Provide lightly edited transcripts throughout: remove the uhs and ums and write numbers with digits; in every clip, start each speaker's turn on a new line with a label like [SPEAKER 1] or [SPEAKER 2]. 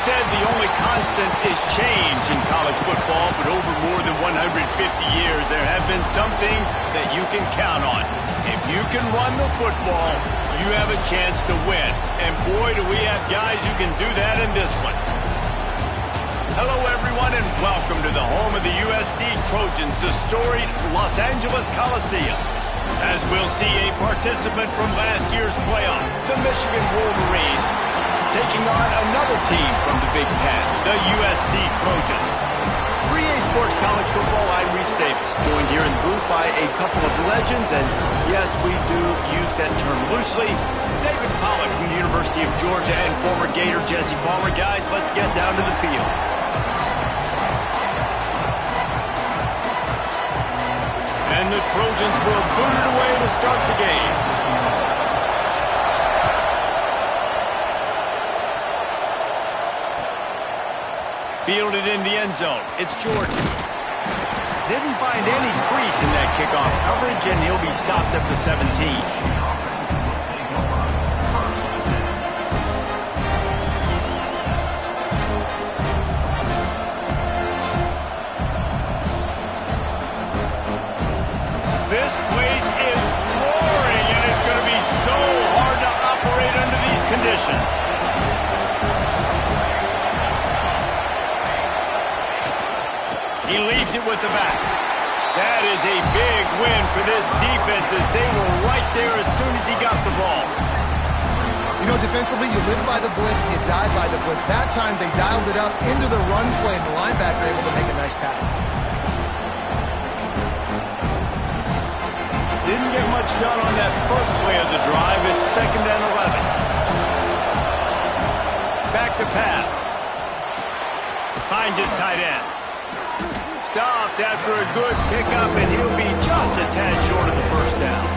[SPEAKER 1] said the only constant is change in college football, but over more than 150 years, there have been some things that you can count on. If you can run the football, you have a chance to win. And boy, do we have guys who can do that in this one. Hello, everyone, and welcome to the home of the USC Trojans, the storied Los Angeles Coliseum. As we'll see a participant from last year's playoff, the Michigan Wolverines, taking on another team from the Big Ten, the USC Trojans. For EA Sports College Football, I'm Reese Davis, joined here in the booth by a couple of legends, and yes, we do use that term loosely. David Pollack from the University of Georgia and former Gator Jesse Palmer. Guys, let's get down to the field. And the Trojans will boot it away to start the game. Fielded in the end zone. It's Georgia. Didn't find any crease in that kickoff coverage, and he'll be stopped at the 17. This place is roaring, and it's going to be so hard to operate under these conditions. He leaves it with the back. That is a big win for this defense as they were right there as soon as he got the ball.
[SPEAKER 2] You know, defensively, you live by the blitz and you die by the blitz. That time, they dialed it up into the run play, and the linebacker able to make a nice tackle.
[SPEAKER 1] Didn't get much done on that first play of the drive. It's 2nd and 11. Back to pass. Finds his tight end. Stopped after a good pickup, and he'll be just a tad short of the first down.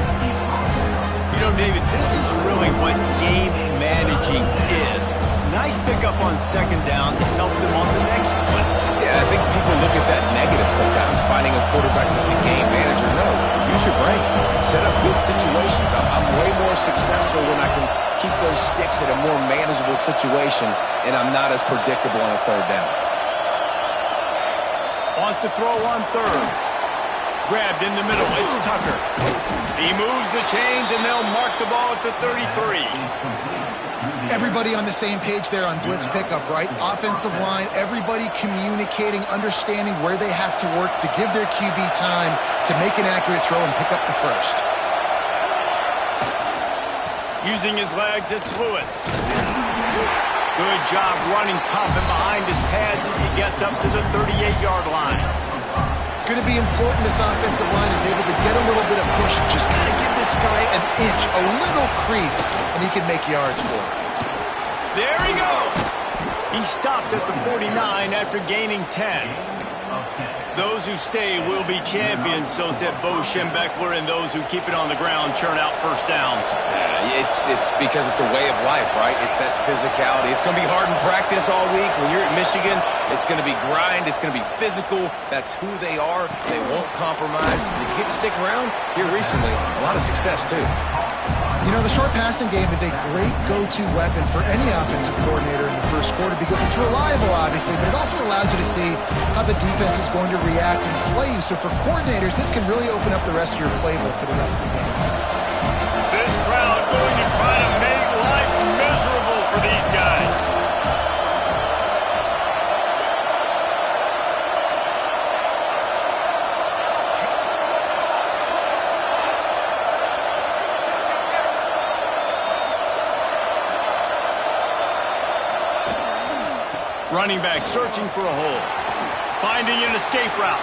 [SPEAKER 1] You know, David, this is really what game managing is. Nice pickup on 2nd down to help them on the next one.
[SPEAKER 3] Yeah, I think people look at that negative sometimes, finding a quarterback that's a game manager. No, use your brain. Set up good situations. I'm way more successful when I can keep those sticks at a more manageable situation, and I'm not as predictable on a 3rd down.
[SPEAKER 1] Wants to throw on 3rd. Grabbed in the middle. It's Tucker. He moves the chains, and they'll mark the ball at the 33.
[SPEAKER 2] Everybody on the same page there on blitz pickup, right? Offensive line, everybody communicating, understanding where they have to work to give their QB time to make an accurate throw and pick up the first.
[SPEAKER 1] Using his legs, it's Lewis. Good job running tough and behind his pads as he gets up to the 38-yard line.
[SPEAKER 2] It's going to be important this offensive line is able to get a little bit of push. Just got to give this guy an inch, a little crease, and he can make yards for it.
[SPEAKER 1] There he goes. He stopped at the 49 after gaining 10. Those who stay will be champions, so said Bo Schembechler, and those who keep it on the ground churn out first downs.
[SPEAKER 3] It's because it's a way of life, right? It's that physicality. It's going to be hard in practice all week. When you're at Michigan, it's going to be grind. It's going to be physical. That's who they are. They won't compromise. And if you get to stick around here recently, a lot of success, too.
[SPEAKER 2] You know, the short passing game is a great go-to weapon for any offensive coordinator in the first quarter because it's reliable, obviously, but it also allows you to see how the defense is going to react and play you. So for coordinators, this can really open up the rest of your playbook for the rest of the game.
[SPEAKER 1] This crowd going to try to make life miserable for these guys. Running back searching for a hole. Finding an escape route.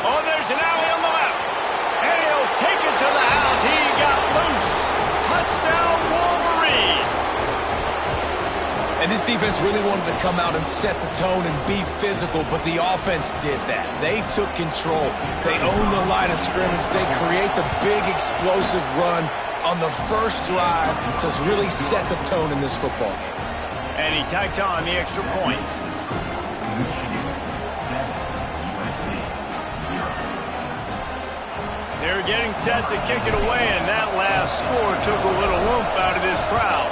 [SPEAKER 1] Oh, there's an alley on the left. And he'll take it to the house. He got loose. Touchdown, Wolverines.
[SPEAKER 3] And this defense really wanted to come out and set the tone and be physical, but the offense did that. They took control. They owned the line of scrimmage. They create the big explosive run on the first drive to really set the tone in this football game.
[SPEAKER 1] And he tacked on the extra point. They're getting set to kick it away, and that last score took a little oomph out of this crowd.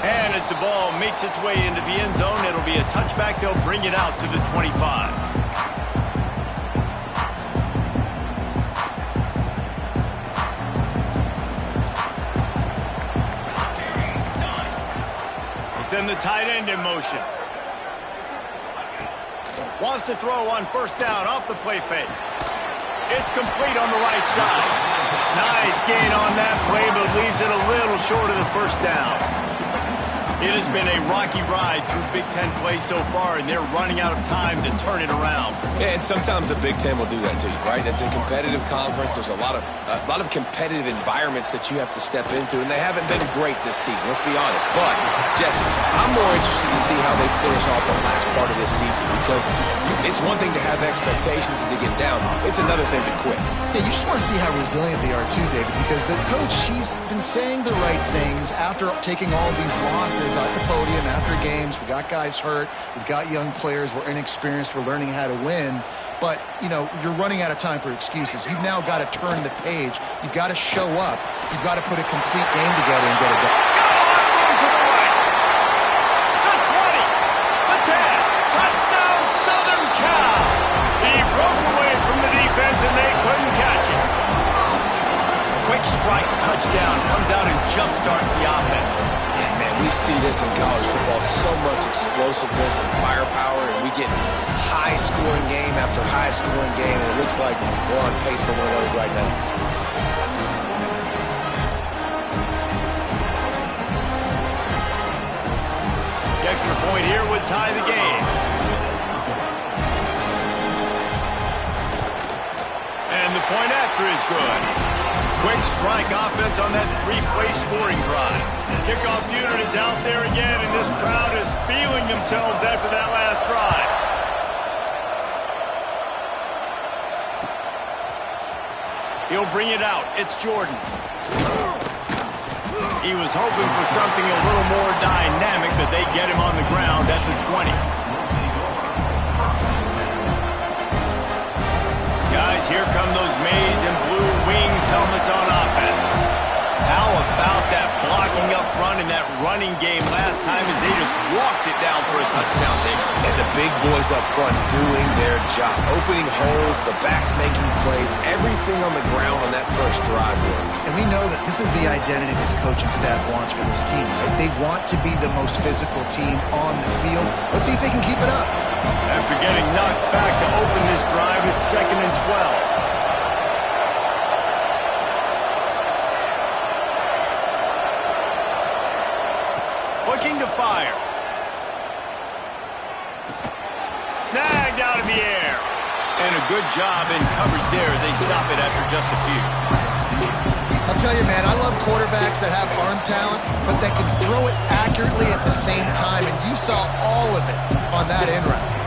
[SPEAKER 1] And as the ball makes its way into the end zone, it'll be a touchback. They'll bring it out to the 25. They send the tight end in motion. Wants to throw on first down off the play fake. It's complete on the right side. Nice gain on that play, but leaves it a little short of the first down. It has been a rocky ride through Big Ten play so far, and they're running out of time to turn it around.
[SPEAKER 3] Yeah, and sometimes the Big Ten will do that to you, right? It's a competitive conference. There's a lot of competitive environments that you have to step into, and they haven't been great this season, let's be honest. But, Jesse, I'm more interested to see how they finish off the last part of this season, because it's one thing to have expectations and to get down. It's another thing to quit.
[SPEAKER 2] Yeah, you just want to see how resilient they are too, David, because the coach, he's been saying the right things after taking all of these losses at the podium after games. We got guys hurt. We've got young players. We're inexperienced. We're learning how to win. But, you know, you're running out of time for excuses. You've now got to turn the page. You've got to show up. You've got to put a complete game together and get it done.
[SPEAKER 1] To the right. The 20. The 10. Touchdown, Southern Cal. He broke away from the defense, and they couldn't catch him. Quick strike touchdown comes out and jumpstarts the offense.
[SPEAKER 3] And, man, we see this in college football, so much explosiveness and firepower, and we get high-scoring game after high-scoring game, and it looks like we're on pace for one of those right now.
[SPEAKER 1] The extra point here would tie the game. And the point after is good. Quick strike offense on that three-play scoring drive. Kickoff unit is out there again, and this crowd is feeling themselves after that last drive. He'll bring it out. It's Jordan. He was hoping for something a little more dynamic, but they get him on the ground at the 20. Guys, here come those maize and blue winged helmets on offense. How about that blocking up front in that running game last time as they just walked it down for a touchdown there?
[SPEAKER 3] And the big boys up front doing their job. Opening holes, the backs making plays, everything on the ground on that first drive worked.
[SPEAKER 2] And we know that this is the identity this coaching staff wants for this team, right? They want to be the most physical team on the field. Let's see if they can keep it up.
[SPEAKER 1] After getting knocked back to open this drive, it's 2nd and 12. Looking to fire. Snagged out of the air. And a good job in coverage there as they stop it after just a few.
[SPEAKER 2] I'll tell you, man, I love quarterbacks that have arm talent, but that can throw it accurately at the same time, and you saw all of it on that end route.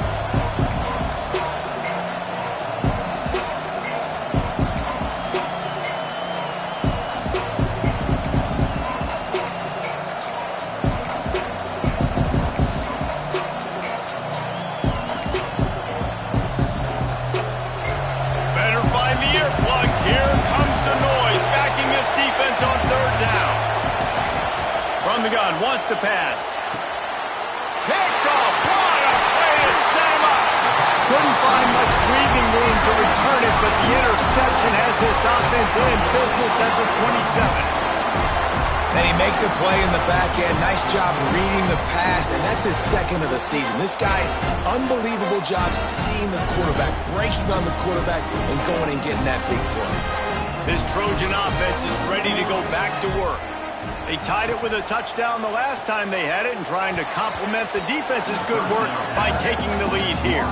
[SPEAKER 1] Wants to pass. Picked off. What a play to set him up. Couldn't find much breathing room to return it, but the interception has this offense in business at the 27.
[SPEAKER 3] And he makes a play in the back end. Nice job reading the pass, and that's his second of the season. This guy, unbelievable job seeing the quarterback, breaking on the quarterback, and going and getting that big play.
[SPEAKER 1] This Trojan offense is ready to go back to work. They tied it with a touchdown the last time they had it and trying to complement the defense's good work by taking the lead here.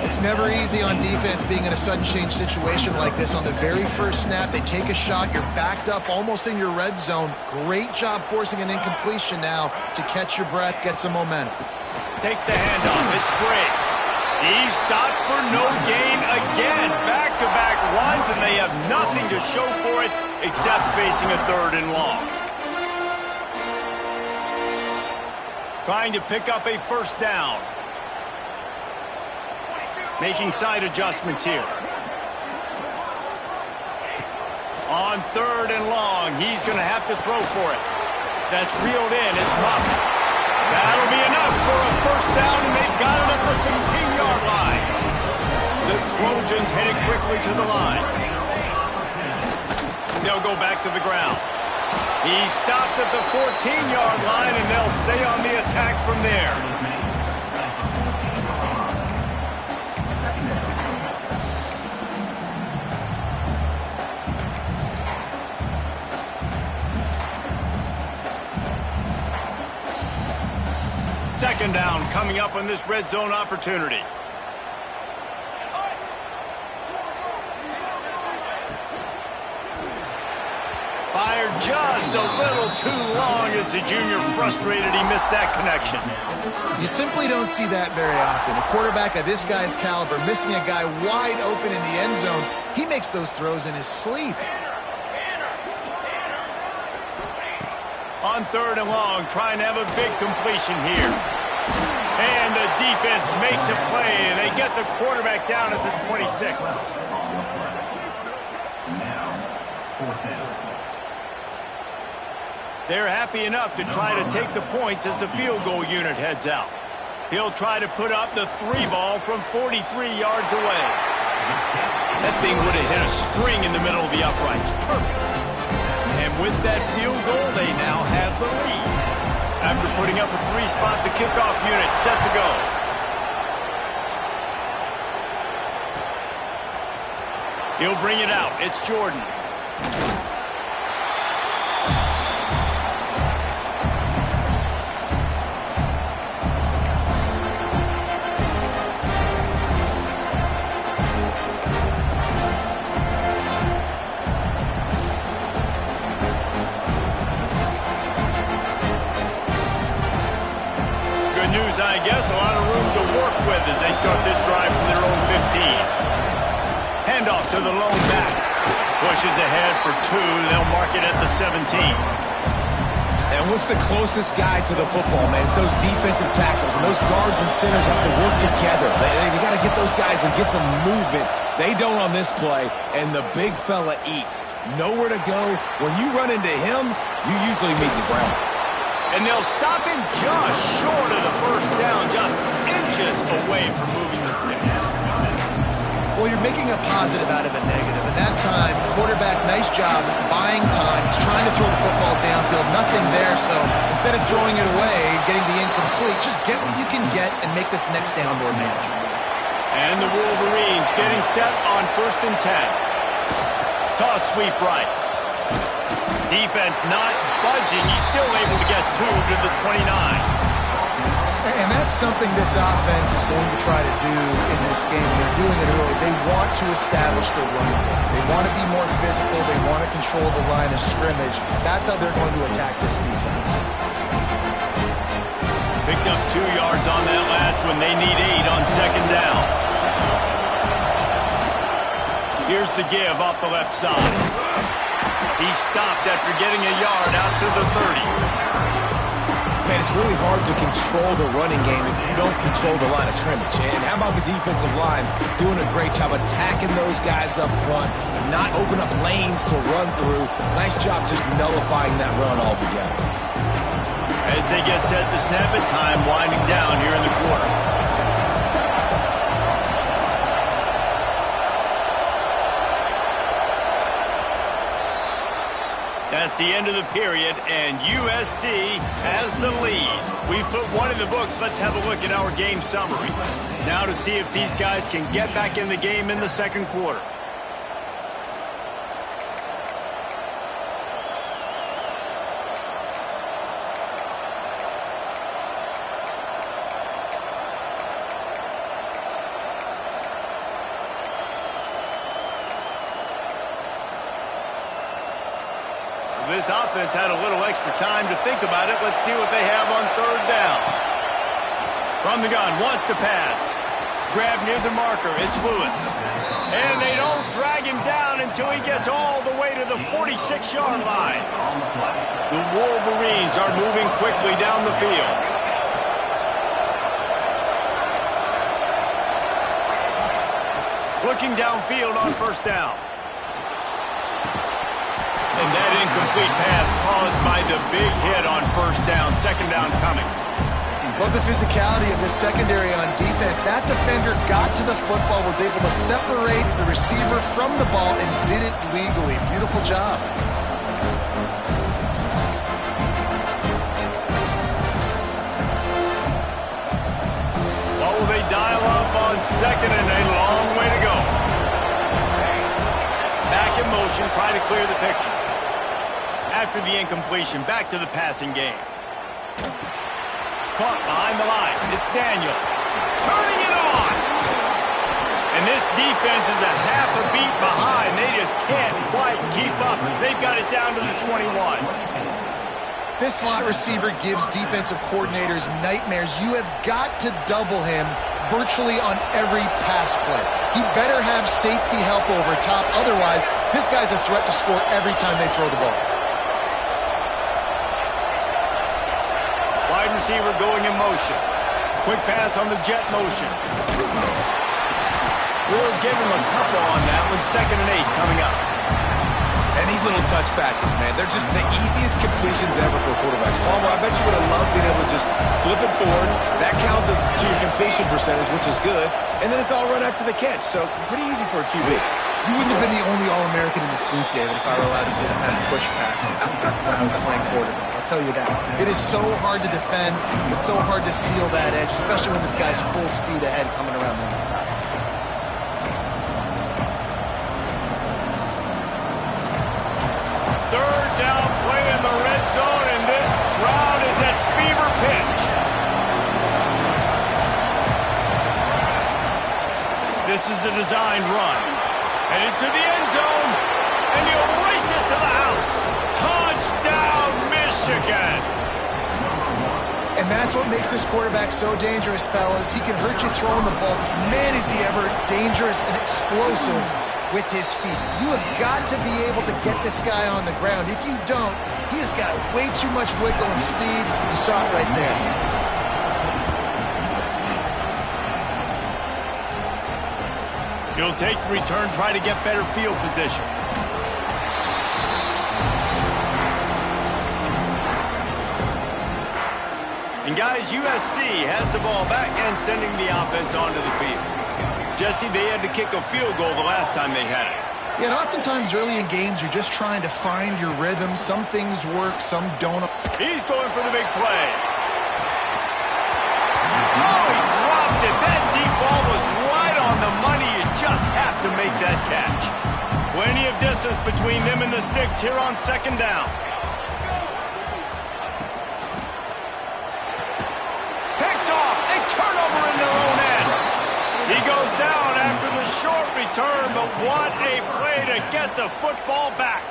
[SPEAKER 2] It's never easy on defense being in a sudden change situation like this. On the very first snap, they take a shot. You're backed up almost in your red zone. Great job forcing an incompletion now to catch your breath, get some momentum.
[SPEAKER 1] Takes the handoff. It's great. He stopped for no gain again. Back-to-back runs, and they have nothing to show for it except facing a 3rd and long. Trying to pick up a first down. Making side adjustments here. On 3rd and long, he's going to have to throw for it. That's reeled in. It's muffed. That'll be enough for a first down, and they've got it at the 16-yard line. The Trojans headed quickly to the line. They'll go back to the ground. He stopped at the 14-yard line, and they'll stay on the attack from there. Second down coming up on this red zone opportunity. Fired just a little too long as the junior frustrated. He missed that connection.
[SPEAKER 2] You simply don't see that very often. A quarterback of this guy's caliber missing a guy wide open in the end zone. He makes those throws in his sleep.
[SPEAKER 1] On third and long, trying to have a big completion here. And the defense makes a play, and they get the quarterback down at the 26. They're happy enough to try to take the points as the field goal unit heads out. He'll try to put up the 3 ball from 43 yards away. That thing would have hit a string in the middle of the uprights. Perfect. And with that field goal, they now have the lead. After putting up a 3-spot, the kickoff unit set to go. He'll bring it out. It's Jordan. I guess a lot of room to work with as they start this drive from their own 15. Handoff to the lone back. Pushes ahead for 2. They'll mark it at the 17.
[SPEAKER 3] And what's the closest guy to the football, man? It's those defensive tackles, and those guards and centers have to work together. They got to get those guys and get some movement. They don't on this play, and the big fella eats. Nowhere to go. When you run into him, you usually meet the ground.
[SPEAKER 1] And they'll stop him just short of the first down, just inches away from moving the sticks.
[SPEAKER 2] Well, you're making a positive out of a negative. And that time, quarterback, nice job buying time. He's trying to throw the football downfield. Nothing there, so instead of throwing it away, getting the incomplete, just get what you can get and make this next down more manageable.
[SPEAKER 1] And the Wolverines getting set on 1st and 10. Toss sweep right. Defense not budging. He's still able to get 2 to the 29.
[SPEAKER 2] And that's something this offense is going to try to do in this game. They're doing it early. They want to establish the run game. They want to be more physical. They want to control the line of scrimmage. That's how they're going to attack this defense.
[SPEAKER 1] Picked up 2 yards on that last one. They need 8 on 2nd down. Here's the give off the left side. He stopped after getting a yard out to the 30.
[SPEAKER 3] Man, it's really hard to control the running game if you don't control the line of scrimmage. And how about the defensive line doing a great job attacking those guys up front, not open up lanes to run through. Nice job just nullifying that run altogether.
[SPEAKER 1] As they get set to snap it, time winding down here in the quarter. That's the end of the period, and USC has the lead. We've put one in the books. Let's have a look at our game summary. Now to see if these guys can get back in the game in the second quarter. This offense had a little extra time to think about it. Let's see what they have on 3rd down. From the gun, wants to pass. Grab near the marker, it's Lewis. And they don't drag him down until he gets all the way to the 46-yard line. The Wolverines are moving quickly down the field. Looking downfield on 1st down. And that incomplete pass caused by the big hit on first down, second down coming.
[SPEAKER 2] Love the physicality of this secondary on defense. That defender got to the football, was able to separate the receiver from the ball, and did it legally. Beautiful job.
[SPEAKER 1] What will they dial up on second and a long way to go? Back in motion, trying to clear the picture. After the incompletion, back to the passing game. Caught behind the line. It's Daniel. Turning it on. And this defense is a half a beat behind. They just can't quite keep up. They've got it down to the 21.
[SPEAKER 2] This slot receiver gives defensive coordinators nightmares. You have got to double him virtually on every pass play. He better have safety help over top. Otherwise, this guy's a threat to score every time they throw the ball.
[SPEAKER 1] Wide receiver going in motion. Quick pass on the jet motion. We'll give him a couple on that one. 2nd and 8 coming up.
[SPEAKER 3] And these little touch passes, man, they're just the easiest completions ever for quarterbacks. Palmer, I bet you would have loved being able to just flip it forward. That counts as to your completion percentage, which is good. And then it's all run after the catch. So pretty easy for a QB.
[SPEAKER 2] You wouldn't have been the only All-American in this booth, David, if I were allowed to do that push passes when I was playing quarterback. I'll tell you that. It is so hard to defend. It's so hard to seal that edge, especially when this guy's full speed ahead coming around the inside.
[SPEAKER 1] Third down play in the red zone, and this crowd is at fever pitch. This is a designed run. Headed to the end zone, and he'll race it to the house. Touchdown, Michigan!
[SPEAKER 2] And that's what makes this quarterback so dangerous, fellas. He can hurt you throwing the ball, but man, is he ever dangerous and explosive with his feet. You have got to be able to get this guy on the ground. If you don't, he has got way too much wiggle and speed. You saw it right there.
[SPEAKER 1] He'll take the return, try to get better field position. And guys, USC has the ball back and sending the offense onto the field. Jesse, they had to kick a field goal the last time they had it.
[SPEAKER 2] Yeah, and oftentimes early in games, you're just trying to find your rhythm. Some things work, some don't.
[SPEAKER 1] He's going for the big play. Oh, he dropped it. That deep ball was right on the money. You just have to make that catch. Plenty of distance between them and the sticks here on 2nd down. Picked off. A turnover in their own end. He goes down after the short return, but what a play to get the football back.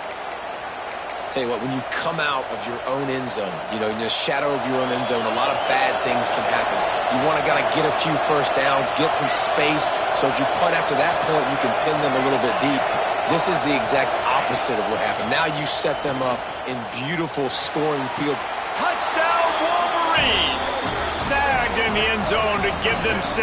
[SPEAKER 3] Tell you what, when you come out of your own end zone, in the shadow of your own end zone, a lot of bad things can happen. You want to get a few first downs, get some space, so if you punt after that point, you can pin them a little bit deep. This is the exact opposite of what happened. Now you set them up in beautiful scoring field.
[SPEAKER 1] Touchdown, Wolverines! Snagged in the end zone to give them 6.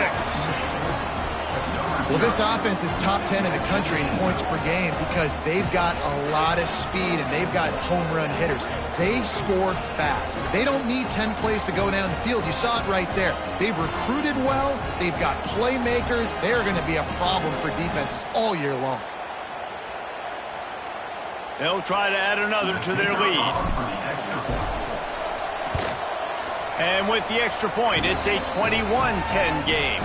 [SPEAKER 2] Well, this offense is top 10 in the country in points per game because they've got a lot of speed and they've got home run hitters. They score fast. They don't need 10 plays to go down the field. You saw it right there. They've recruited well. They've got playmakers. They're going to be a problem for defenses all year long.
[SPEAKER 1] They'll try to add another to their lead. And with the extra point, it's a 21-10 game.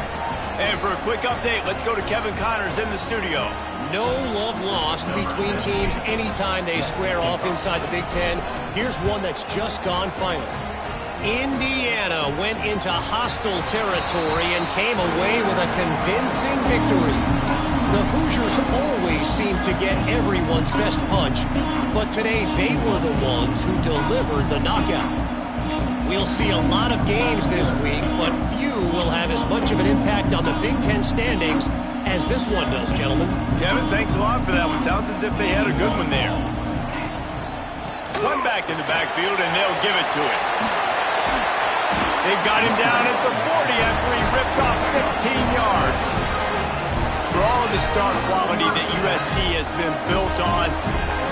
[SPEAKER 1] And for a quick update, let's go to Kevin Connors in the studio.
[SPEAKER 4] No love lost between teams anytime they square off inside the Big Ten. Here's one that's just gone final. Indiana went into hostile territory and came away with a convincing victory. The Hoosiers always seem to get everyone's best punch, but today they were the ones who delivered the knockout. We'll see a lot of games this week, but few will have as much of an impact on the Big Ten standings as this one does, gentlemen.
[SPEAKER 1] Kevin, thanks a lot for that one. Sounds as if they had a good one there. One back in the backfield, and they'll give it to him. They've got him down at the 40 after he ripped off 15 yards. For all the star quality that USC has been built on,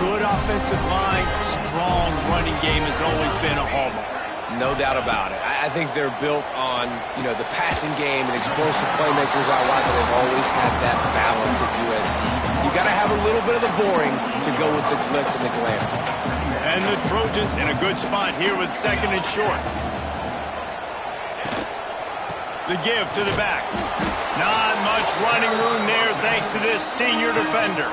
[SPEAKER 1] Good offensive line, strong running game has always been a hallmark.
[SPEAKER 3] No doubt about it. I think they're built on, the passing game and explosive playmakers out wide, but they've always had that balance at USC. You got to have a little bit of the boring to go with the glitz and the glamour.
[SPEAKER 1] And the Trojans in a good spot here with second and short. The give to the back. Not much running room there thanks to this senior defender.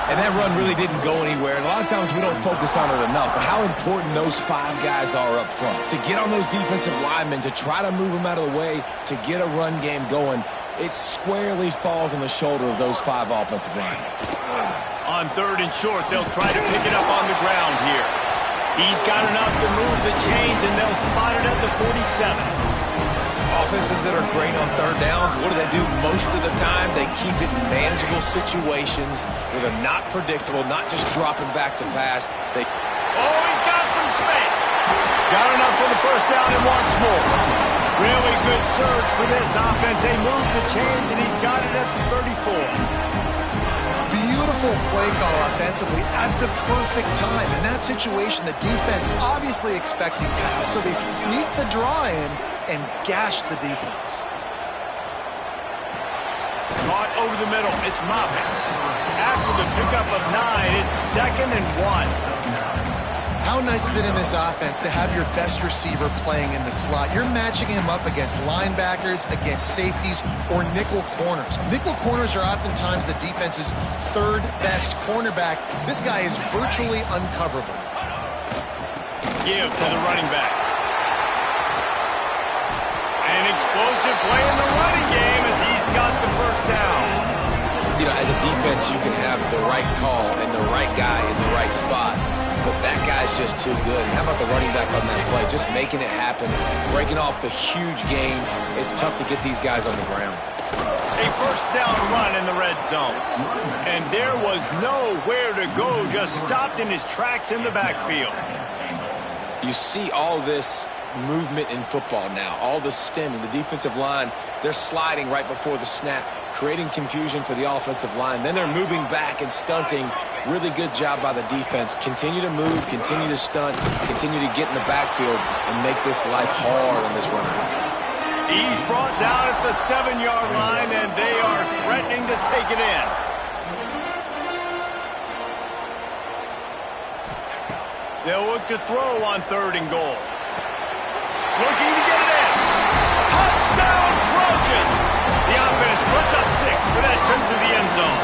[SPEAKER 3] And that run really didn't go anywhere. And a lot of times we don't focus on it enough, but how important those 5 guys are up front. To get on those defensive linemen, to try to move them out of the way, to get a run game going, it squarely falls on the shoulder of those 5 offensive linemen.
[SPEAKER 1] On third and short, they'll try to pick it up on the ground here. He's got enough to move the chains, and they'll spot it at the 47.
[SPEAKER 3] Offenses that are great on third downs, what do? Most of the time, they keep it in manageable situations where they're not predictable, not just dropping back to pass.
[SPEAKER 1] Oh, he's got some space. Got enough for the first down and wants more. Really good surge for this offense. They move the chains, and he's got it at the 34.
[SPEAKER 2] Beautiful play call offensively at the perfect time. In that situation, the defense obviously expecting pass, so they sneak the draw in and gash the defense.
[SPEAKER 1] Caught over the middle. It's Moffitt. After the pickup of 9, it's 2nd and 1.
[SPEAKER 2] How nice is it in this offense to have your best receiver playing in the slot? You're matching him up against linebackers, against safeties, or nickel corners. Nickel corners are oftentimes the defense's 3rd best cornerback. This guy is virtually uncoverable.
[SPEAKER 1] Give to the running back. An explosive play in the running game as he's got the first down.
[SPEAKER 3] As a defense, you can have the right call and the right guy in the right spot, but that guy's just too good. And how about the running back on that play? Just making it happen, breaking off the huge gain. It's tough to get these guys on the ground.
[SPEAKER 1] A first down run in the red zone. And there was nowhere to go, just stopped in his tracks in the backfield.
[SPEAKER 3] You see all this movement in football now, all the stemming, the defensive line, they're sliding right before the snap, creating confusion for the offensive line. Then they're moving back and stunting. Really good job by the defense. Continue to move, continue to stunt, continue to get in the backfield and make this life hard on this running back.
[SPEAKER 1] He's brought down at the 7-yard line, and they are threatening to take it in. They'll look to throw on 3rd and goal. Looking to get it in. Touchdown, Trojans! The offense puts up 6 for that trip to the end zone.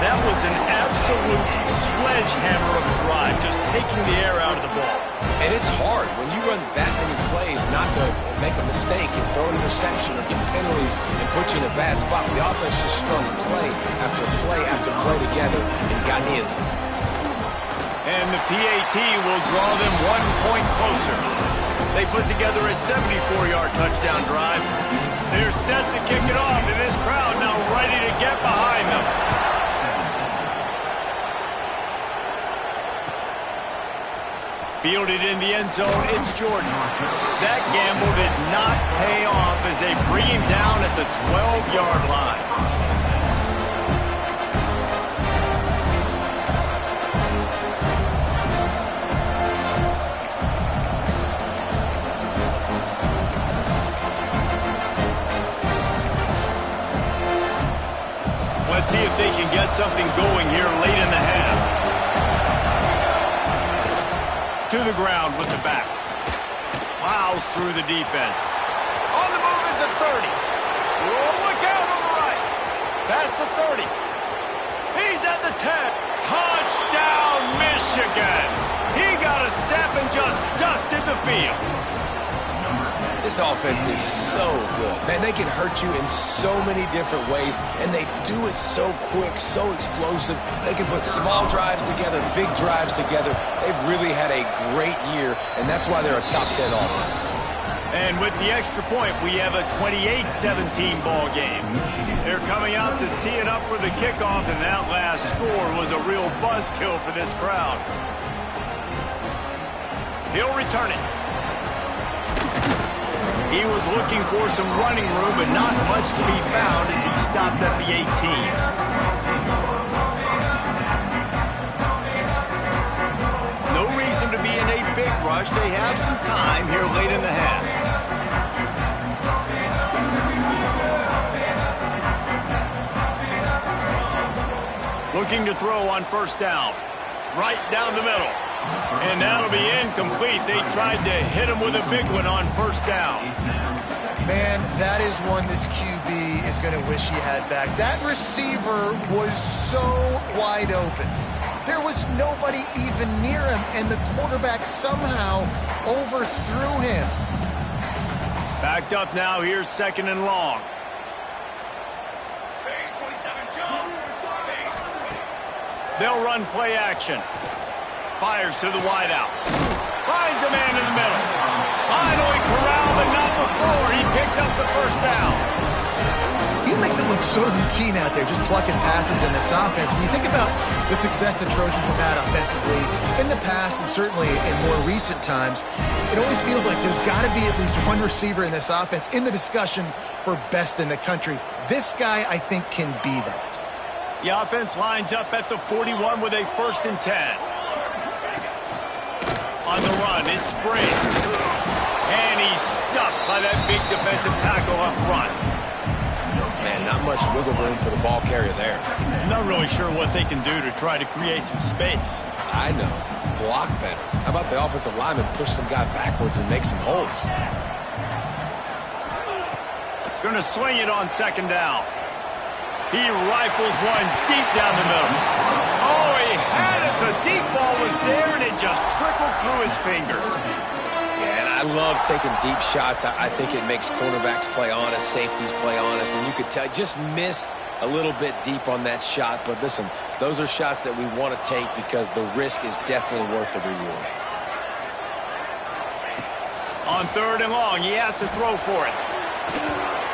[SPEAKER 1] That was an absolute sledgehammer of a drive, just taking the air out of the ball.
[SPEAKER 3] And it's hard when you run that many plays not to make a mistake and throw an interception or get penalties and put you in a bad spot. The offense just strung play after play after play together and got in the end zone.
[SPEAKER 1] And the PAT will draw them 1 point closer. They put together a 74-yard touchdown drive. They're set to kick it off, and this crowd now ready to get behind them. Fielded in the end zone, it's Jordan. That gamble did not pay off as they bring him down at the 12-yard line. Let's see if they can get something going here late in the half. To the ground with the back. Plows through the defense. On the move, it's a 30. Oh, look out on the right. Past the 30. He's at the 10. Touchdown, Michigan. He got a step and just dusted the field.
[SPEAKER 3] This offense is so good. Man, they can hurt you in so many different ways, and they do it so quick, so explosive. They can put small drives together, big drives together. They've really had a great year, and that's why they're a top 10 offense.
[SPEAKER 1] And with the extra point, we have a 28-17 ball game. They're coming out to tee it up for the kickoff, and that last score was a real buzzkill for this crowd. He'll return it. He was looking for some running room, but not much to be found as he stopped at the 18. rush. They have some time here late in the half. Looking to throw on first down. Right down the middle. And that'll be incomplete. They tried to hit him with a big one on first down.
[SPEAKER 2] Man, that is one this QB is going to wish he had back. That receiver was so wide open. There was nobody even near him, and the quarterback somehow overthrew him.
[SPEAKER 1] Backed up now. Here's second and long. They'll run play action. Fires to the wideout. Finds a man in the middle. Finally corralled, but not before. He picks up the first down.
[SPEAKER 2] He makes it look so routine out there, just plucking passes in this offense. When you think about the success the Trojans have had offensively in the past and certainly in more recent times, it always feels like there's got to be at least one receiver in this offense in the discussion for best in the country. This guy, I think, can be that.
[SPEAKER 1] The offense lines up at the 41 with a 1st and 10. On the run, it's Brink. And he's stuffed by that big defensive tackle up front.
[SPEAKER 3] Man, not much wiggle room for the ball carrier there.
[SPEAKER 1] I'm not really sure what they can do to try to create some space.
[SPEAKER 3] I know. Block better. How about the offensive lineman push some guy backwards and make some holes?
[SPEAKER 1] Going to swing it on second down. He rifles one deep down the middle. Oh, he had it. The deep ball was there, and it just trickled through his fingers.
[SPEAKER 3] Yeah, and I love taking deep shots. I think it makes cornerbacks play honest, safeties play honest, and you could tell just missed a little bit deep on that shot. But listen, those are shots that we want to take because the risk is definitely worth the reward.
[SPEAKER 1] On third and long, he has to throw for it.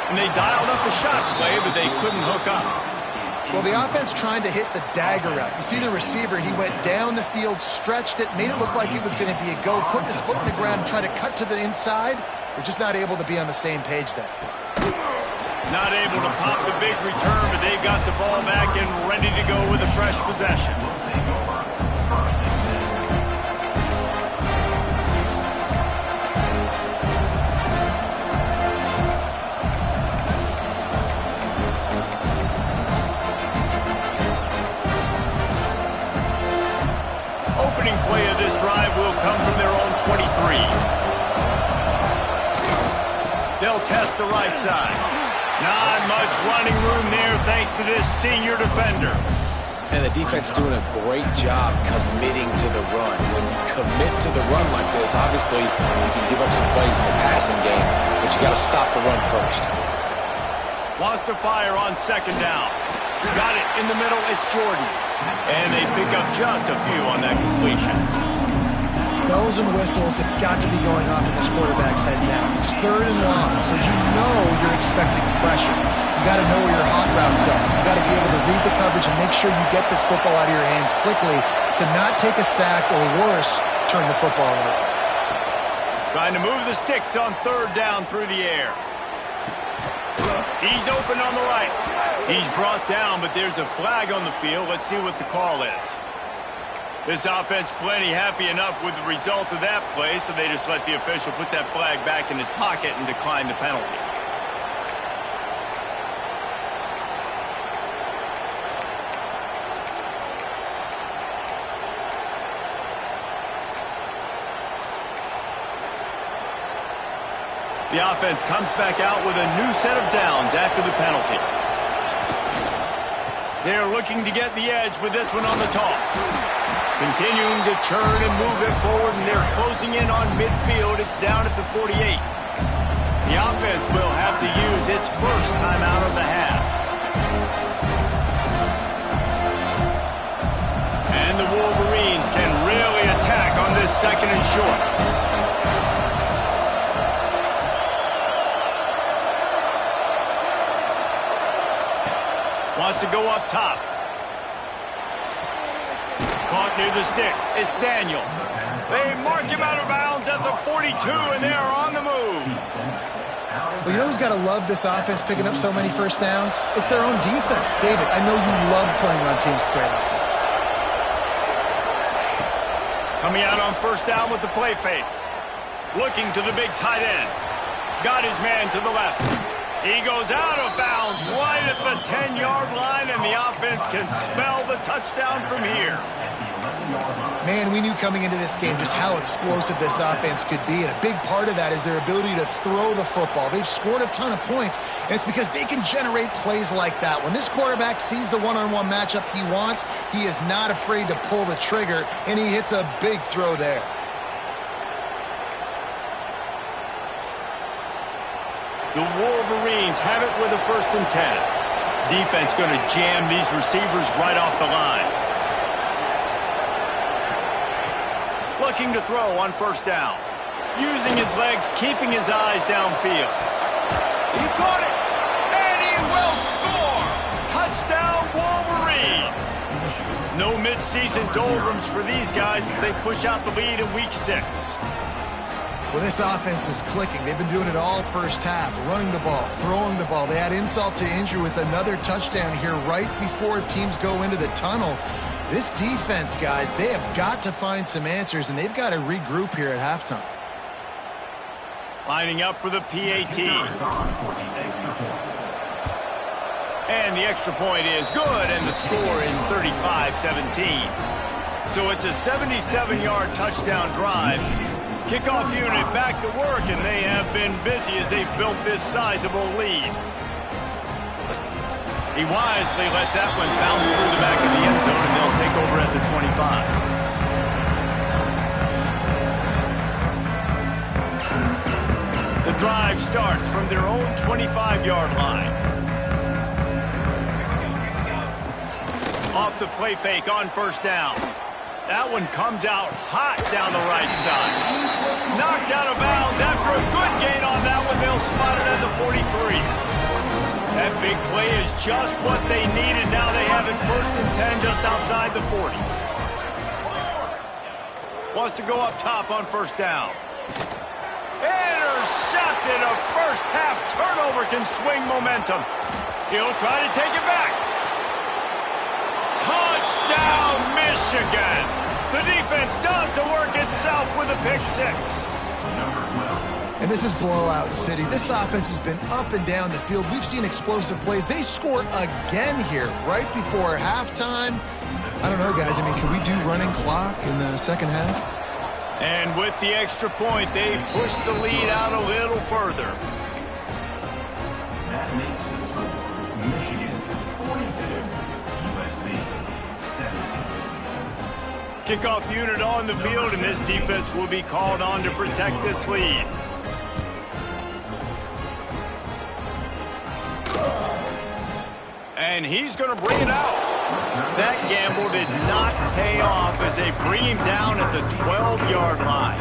[SPEAKER 1] And they dialed up a shot play, but they couldn't hook up.
[SPEAKER 2] Well, the offense trying to hit the dagger route. You see the receiver, he went down the field, stretched it, made it look like it was going to be a go, put his foot in the ground, and try to cut to the inside. They're just not able to be on the same page there.
[SPEAKER 1] Not able to pop the big return, but they've got the ball back and ready to go with a fresh possession. Play of this drive will come from their own 23. They'll test the right side. Not much running room there thanks to this senior defender.
[SPEAKER 3] And the defense doing a great job committing to the run. When you commit to the run like this, obviously you can give up some plays in the passing game, but you got to stop the run first.
[SPEAKER 1] Wants to fire on second down. Got it in the middle, it's Jordan. And they pick up just a few on that completion.
[SPEAKER 2] Bells and whistles have got to be going off in this quarterback's head now. It's third and long, so you know you're expecting pressure. You got to know where your hot routes are. You got to be able to read the coverage and make sure you get this football out of your hands quickly to not take a sack or worse, turn the football over.
[SPEAKER 1] Trying to move the sticks on third down through the air. He's open on the right. He's brought down, but there's a flag on the field. Let's see what the call is. This offense plenty happy enough with the result of that play, so they just let the official put that flag back in his pocket and decline the penalty. The offense comes back out with a new set of downs after the penalty. They're looking to get the edge with this one on the toss. Continuing to turn and move it forward, and they're closing in on midfield. It's down at the 48. The offense will have to use its first timeout of the half. And the Wolverines can really attack on this second and short. Wants to go up top. Caught near the sticks. It's Daniel. They mark him out of bounds at the 42, and they are on the move.
[SPEAKER 2] Well, you know who's got to love this offense picking up so many first downs? It's their own defense. David, I know you love playing on teams with great offenses.
[SPEAKER 1] Coming out on first down with the play fake. Looking to the big tight end. Got his man to the left. He goes out of bounds right at the 10-yard line, and the offense can spell the touchdown from here.
[SPEAKER 2] Man, we knew coming into this game just how explosive this offense could be, and a big part of that is their ability to throw the football. They've scored a ton of points, and it's because they can generate plays like that. When this quarterback sees the one-on-one matchup he wants, he is not afraid to pull the trigger, and he hits a big throw there.
[SPEAKER 1] The Wolverines have it with a 1st and 10. Defense going to jam these receivers right off the line. Looking to throw on first down. Using his legs, keeping his eyes downfield. He caught it, and he will score! Touchdown, Wolverines! No mid-season doldrums for these guys as they push out the lead in Week 6.
[SPEAKER 2] Well, this offense is clicking. They've been doing it all first half, running the ball, throwing the ball. They add insult to injury with another touchdown here right before teams go into the tunnel. This defense, guys, they have got to find some answers, and they've got to regroup here at halftime.
[SPEAKER 1] Lining up for the PAT. And the extra point is good, and the score is 35-17. So it's a 77-yard touchdown drive. Kickoff unit back to work, and they have been busy as they've built this sizable lead. He wisely lets that one bounce through the back of the end zone, and they'll take over at the 25. The drive starts from their own 25-yard line. Off the play fake on first down. That one comes out hot down the right side. Knocked out of bounds after a good gain on that one. They'll spot it at the 43. That big play is just what they needed. Now they have it 1st and 10 just outside the 40. Wants to go up top on first down. Intercepted. A first half turnover can swing momentum. He'll try to take it back. Touchdown, Michigan! The defense does the work itself with a pick 6.
[SPEAKER 2] And this is blowout city. This offense has been up and down the field. We've seen explosive plays. They score again here right before halftime. I don't know, guys. I mean, can we do running clock in the second half?
[SPEAKER 1] And with the extra point, they push the lead out a little further.
[SPEAKER 5] That makes the score Michigan 42, USC 17.
[SPEAKER 1] Kickoff unit on the field, and this defense will be called on to protect this lead. And he's going to bring it out. That gamble did not pay off as they bring him down at the 12-yard line.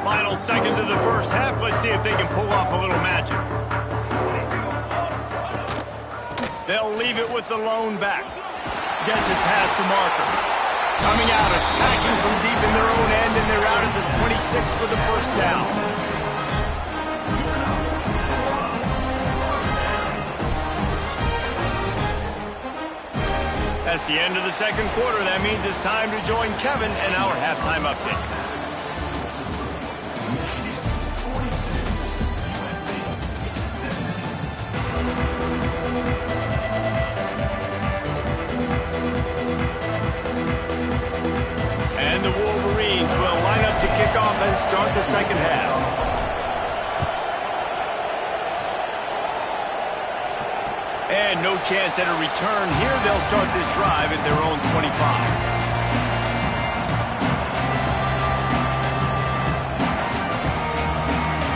[SPEAKER 1] Final seconds of the first half. Let's see if they can pull off a little magic. They'll leave it with the lone back. Gets it past the marker. Coming out, attacking from deep in their own end, and they're out at the 26 for the first down. That's the end of the second quarter. That means it's time to join Kevin and our halftime update. And the Wolverines will line up to kick off and start the second half. And no chance at a return here. They'll start this drive at their own 25.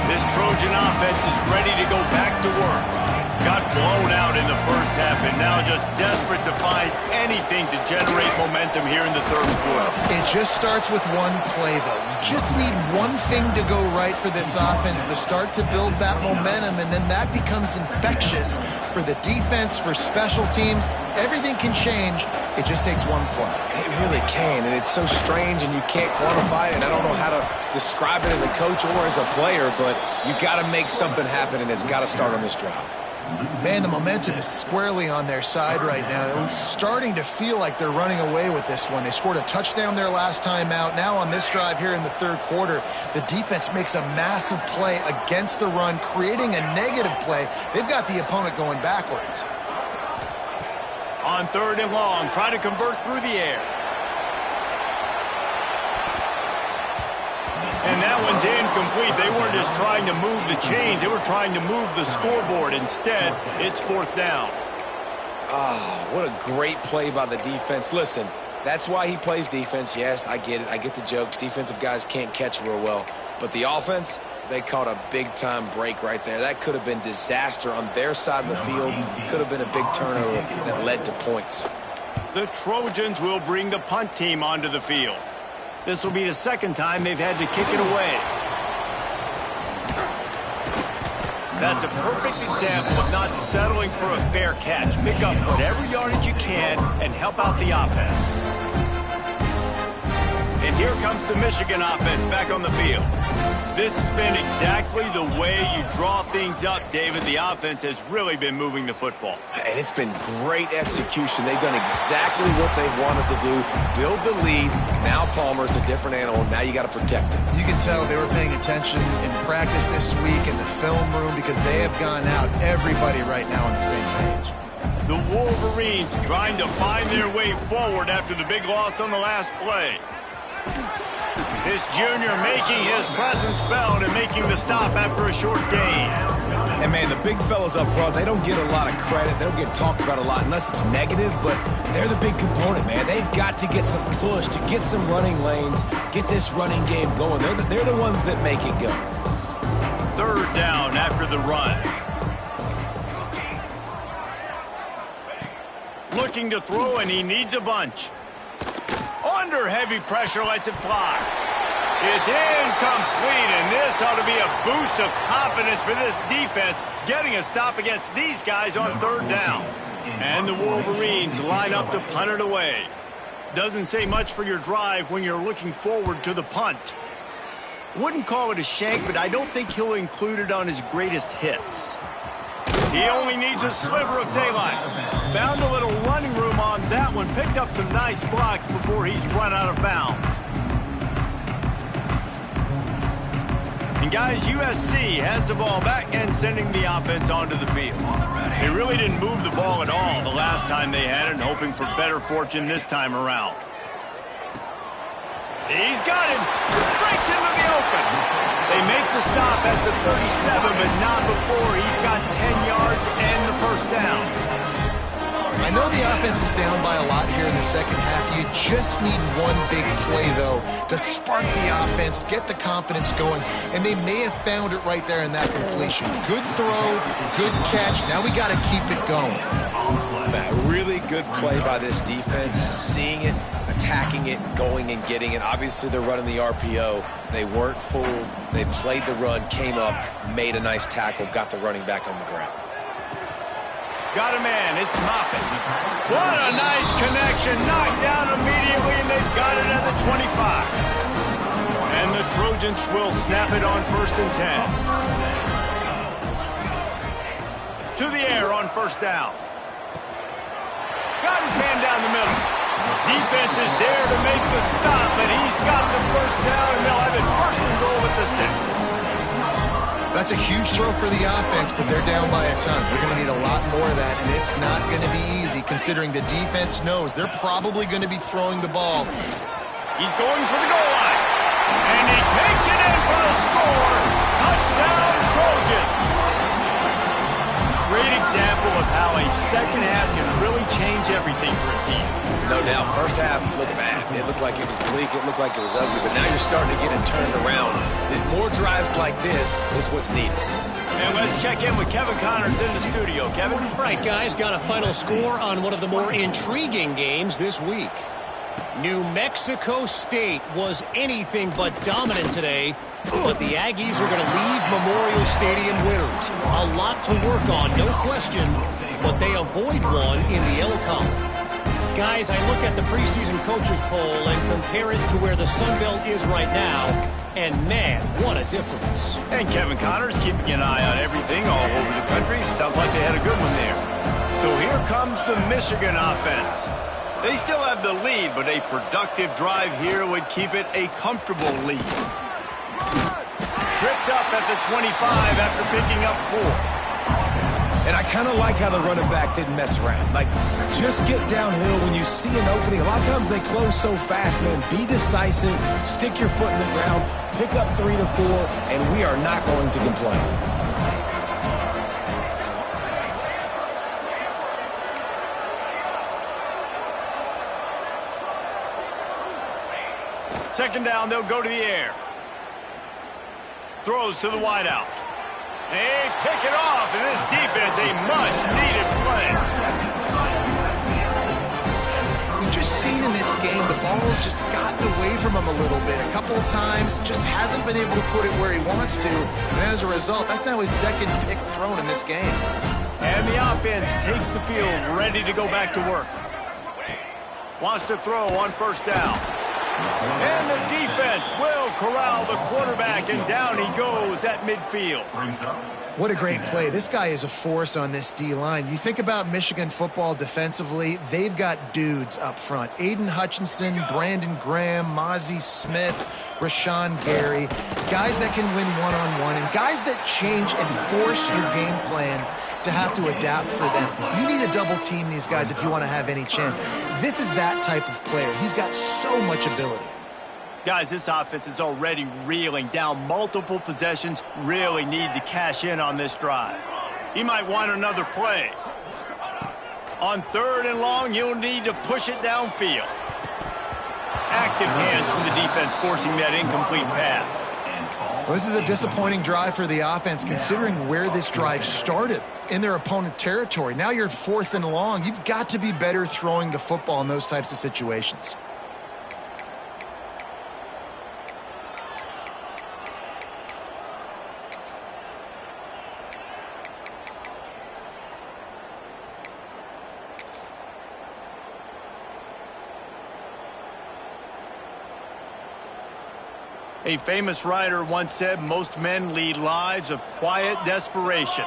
[SPEAKER 1] This Trojan offense is ready to go back to work. Got blown out in the first half and now just desperate to find anything to generate momentum here in the third quarter.
[SPEAKER 2] It just starts with one play, though. You just need one thing to go right for this offense to start to build that momentum, and then that becomes infectious for the defense, for special teams. Everything can change. It just takes one play.
[SPEAKER 3] It really can, and it's so strange, and you can't quantify it, and I don't know how to describe it as a coach or as a player, but you got to make something happen, and it's got to start on this drive.
[SPEAKER 2] Man, the momentum is squarely on their side right now. It's starting to feel like they're running away with this one. They scored a touchdown their last time out. Now on this drive here in the third quarter, the defense makes a massive play against the run, creating a negative play. They've got the opponent going backwards.
[SPEAKER 1] On 3rd and long, try to convert through the air. And that one's incomplete. They weren't just trying to move the chains. They were trying to move the scoreboard. Instead, it's 4th down.
[SPEAKER 3] Ah, what a great play by the defense. Listen, that's why he plays defense. Yes, I get it. I get the jokes. Defensive guys can't catch real well. But the offense, they caught a big-time break right there. That could have been disaster on their side of the field. Could have been a big turnover that led to points.
[SPEAKER 1] The Trojans will bring the punt team onto the field. This will be the second time they've had to kick it away. That's a perfect example of not settling for a fair catch. Pick up whatever yardage you can and help out the offense. And here comes the Michigan offense back on the field. This has been exactly the way you draw things up, David. The offense has really been moving the football.
[SPEAKER 3] And it's been great execution. They've done exactly what they've wanted to do. Build the lead. Now Palmer's a different animal. Now you got to protect him.
[SPEAKER 2] You can tell they were paying attention in practice this week in the film room because they have gone out, everybody right now on the same page.
[SPEAKER 1] The Wolverines trying to find their way forward after the big loss on the last play. This junior making his presence felt and making the stop after a short gain.
[SPEAKER 3] And, man, the big fellas up front, they don't get a lot of credit. They don't get talked about a lot unless it's negative, but they're the big component, man. They've got to get some push, to get some running lanes, get this running game going. They're the ones that make it go.
[SPEAKER 1] 3rd down after the run. Looking to throw, and he needs a bunch. Under heavy pressure, lets it fly. It's incomplete, and this ought to be a boost of confidence for this defense, getting a stop against these guys on 3rd down. And the Wolverines line up to punt it away. Doesn't say much for your drive when you're looking forward to the punt. Wouldn't call it a shank, but I don't think he'll include it on his greatest hits. He only needs a sliver of daylight. Found a little running room on that one. Picked up some nice blocks before he's run out of bounds. And guys, USC has the ball back and sending the offense onto the field. They really didn't move the ball at all the last time they had it, and hoping for better fortune this time around. He's got him. Breaks into the open. They make the stop at the 37, but not before he's got 10 yards and the 1st down.
[SPEAKER 2] I know the offense is down by a lot here in the second half. You just need one big play, though, to spark the offense, get the confidence going, and they may have found it right there in that completion. Good throw, good catch. Now we got to keep it going.
[SPEAKER 3] A really good play by this defense, seeing it, attacking it, going and getting it. Obviously, they're running the RPO. They weren't fooled. They played the run, came up, made a nice tackle, got the running back on the ground.
[SPEAKER 1] Got a man. It's Moffitt. What a nice connection. Knocked down immediately, and they've got it at the 25. And the Trojans will snap it on 1st and 10. To the air on 1st down. Got his man down the middle. Defense is there to make the stop, but he's got the 1st down, and they'll have it 1st and goal at the 6.
[SPEAKER 2] That's a huge throw for the offense, but they're down by a ton. They're going to need a lot more of that, and it's not going to be easy considering the defense knows they're probably going to be throwing the ball.
[SPEAKER 1] He's going for the goal line, and he takes it in for the score. Touchdown, Trojans. Great example of how a second half can really change everything for a team.
[SPEAKER 3] No doubt. 1st half looked bad. It looked like it was bleak. It looked like it was ugly. But now you're starting to get it turned around. More drives like this is what's needed.
[SPEAKER 1] And let's check in with Kevin Connors in the studio. Kevin?
[SPEAKER 4] All right, guys, got a final score on one of the more intriguing games this week. New Mexico State was anything but dominant today, but the Aggies are going to leave Memorial Stadium winners. A lot to work on, no question, but they avoid one in the L column. Guys, I look at the preseason coaches poll and compare it to where the Sun Belt is right now. And man, what a difference.
[SPEAKER 1] And Kevin Connors keeping an eye on everything all over the country. Sounds like they had a good one there. So here comes the Michigan offense. They still have the lead, but a productive drive here would keep it a comfortable lead. Tripped up at the 25 after picking up 4.
[SPEAKER 3] And I kind of like how the running back didn't mess around. Like, just get downhill when you see an opening. A lot of times they close so fast, man. Be decisive, stick your foot in the ground, pick up 3 to 4, and we are not going to complain.
[SPEAKER 1] Second down, they'll go to the air. Throws to the wideout. They pick it off, and this defense, a much-needed play.
[SPEAKER 2] We've just seen in this game the ball has just gotten away from him a little bit. A couple of times, just hasn't been able to put it where he wants to. And as a result, that's now his second pick thrown in this game.
[SPEAKER 1] And the offense takes the field, ready to go back to work. Wants to throw on first down. And the defense will corral the quarterback, and down he goes at midfield.
[SPEAKER 2] What a great play. This guy is a force on this D-line. You think about Michigan football defensively, they've got dudes up front. Aiden Hutchinson, Brandon Graham, Mozzie Smith, Rashawn Gary. Guys that can win one-on-one, and guys that change and force your game plan to have to adapt for them. You need to double team these guys if you want to have any chance. This is that type of player. He's got so much ability.
[SPEAKER 1] Guys, this offense is already reeling down multiple possessions. Really need to cash in on this drive. He might want another play. On 3rd and long, you'll need to push it downfield. Active hands from the defense forcing that incomplete pass.
[SPEAKER 2] Well, this is a disappointing drive for the offense considering where this drive started in their opponent territory. Now you're 4th and long. You've got to be better throwing the football in those types of situations.
[SPEAKER 1] A famous writer once said, most men lead lives of quiet desperation.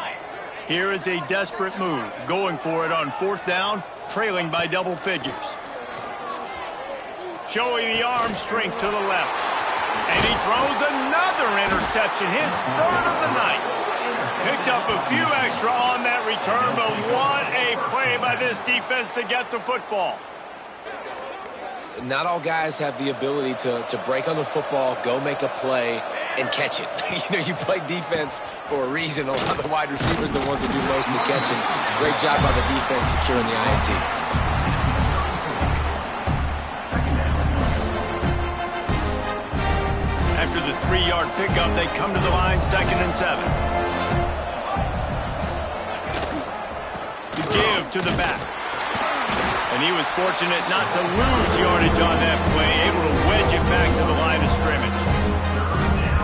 [SPEAKER 1] Here is a desperate move, going for it on 4th down, trailing by double figures. Showing the arm strength to the left. And he throws another interception, his 3rd of the night. Picked up a few extra on that return, but what a play by this defense to get the football.
[SPEAKER 3] Not all guys have the ability to break on the football, go make a play, and catch it. You know, you play defense for a reason. A lot of the wide receivers are the ones that do most of the catching. Great job by the defense securing the INT.
[SPEAKER 1] After the 3-yard pickup, they come to the line, 2nd and 7. The give to the back. And he was fortunate not to lose yardage on that play, able to wedge it back to the line of scrimmage.